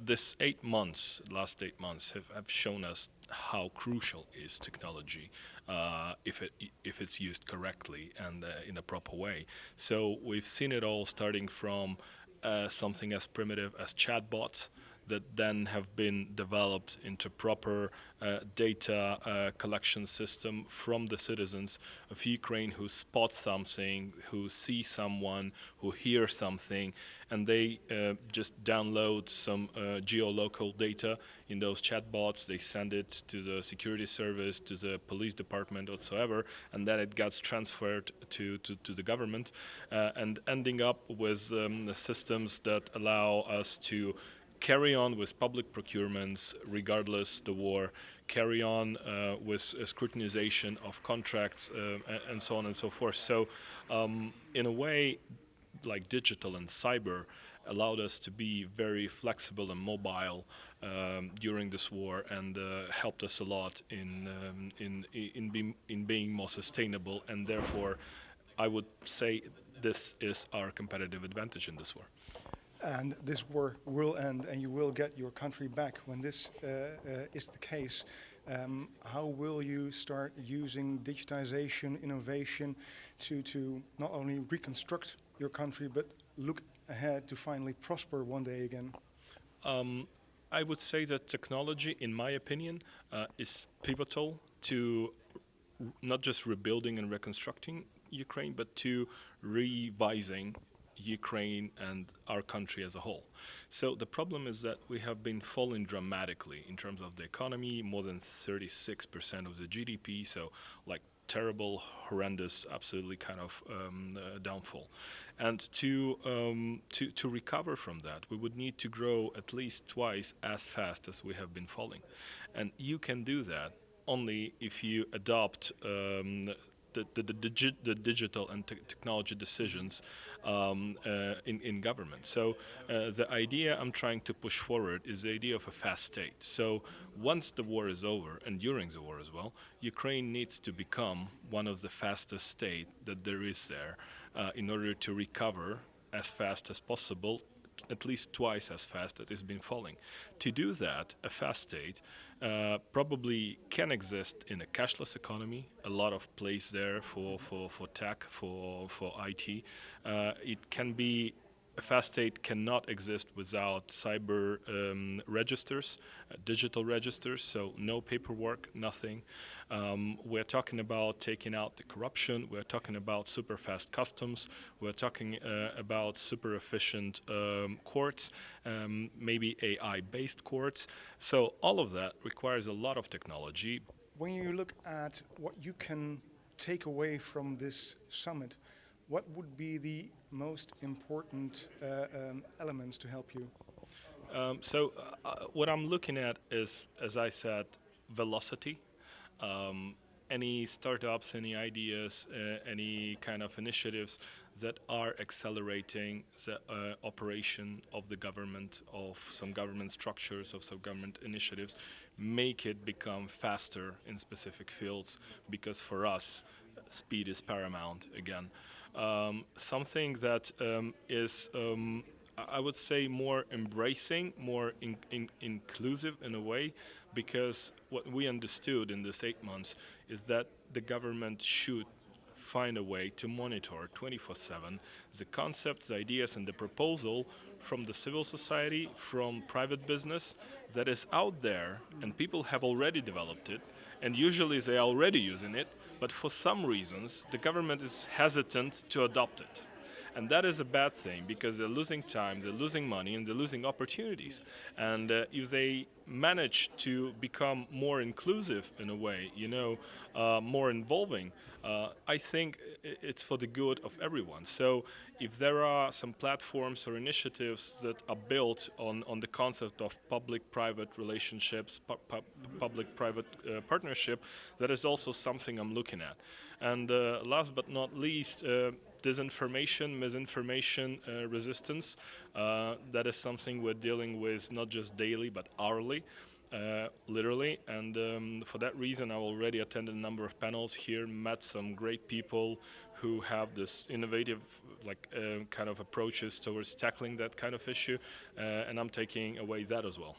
this last 8 months have shown us how crucial is technology if it's used correctly and in a proper way. So we've seen it all starting from something as primitive as chatbots that then have been developed into proper data collection system from the citizens of Ukraine who spot something, who see someone, who hear something, and they just download some geolocal data in those chatbots. They send it to the security service, to the police department, whatsoever, and then it gets transferred to the government, and ending up with the systems that allow us to carry on with public procurements regardless the war, carry on with scrutinization of contracts and so on and so forth. So in a way, like digital and cyber allowed us to be very flexible and mobile during this war, and helped us a lot in being more sustainable, and therefore I would say this is our competitive advantage in this war. And this war will end, and you will get your country back. When this is the case, how will you start using digitization, innovation to not only reconstruct your country, but look ahead to finally prosper one day again? I would say that technology, in my opinion, is pivotal to not just rebuilding and reconstructing Ukraine, but to revising Ukraine and our country as a whole. So the problem is that we have been falling dramatically in terms of the economy, more than 36% of the GDP, so like terrible, horrendous, absolutely kind of downfall. And to recover from that, we would need to grow at least twice as fast as we have been falling. And you can do that only if you adopt the digital and technology decisions in government. So the idea I'm trying to push forward is the idea of a fast state. So once the war is over, and during the war as well, Ukraine needs to become one of the fastest states that there is there in order to recover as fast as possible, at least twice as fast as it's been falling. To do that, a fast state probably can exist in a cashless economy. A lot of place there for tech, for IT. It can be a fast state cannot exist without cyber registers, digital registers, so no paperwork, nothing. We're talking about taking out the corruption, we're talking about super fast customs, we're talking about super efficient courts, maybe AI-based courts. So all of that requires a lot of technology. When you look at what you can take away from this summit, what would be the most important elements to help you? So what I'm looking at is, as I said, velocity. Any startups, any ideas, any kind of initiatives that are accelerating the operation of the government, of some government structures, of some government initiatives, make it become faster in specific fields, because for us, speed is paramount again. Something that is, I would say, more embracing, more inclusive in a way, because what we understood in this 8 months is that the government should find a way to monitor 24/7 the concepts, the ideas, and the proposal from the civil society, from private business that is out there, and people have already developed it, and usually they are already using it, but for some reasons the government is hesitant to adopt it. And that is a bad thing, because they're losing time, they're losing money, and they're losing opportunities. And if they manage to become more inclusive in a way, more involving, I think it's for the good of everyone. So if there are some platforms or initiatives that are built on the concept of public-private relationships, public-private partnership, that is also something I'm looking at. And last but not least, disinformation, misinformation resistance. That is something we're dealing with not just daily but hourly, literally. And for that reason, I already attended a number of panels here, met some great people who have this innovative kind of approaches towards tackling that kind of issue, and I'm taking away that as well.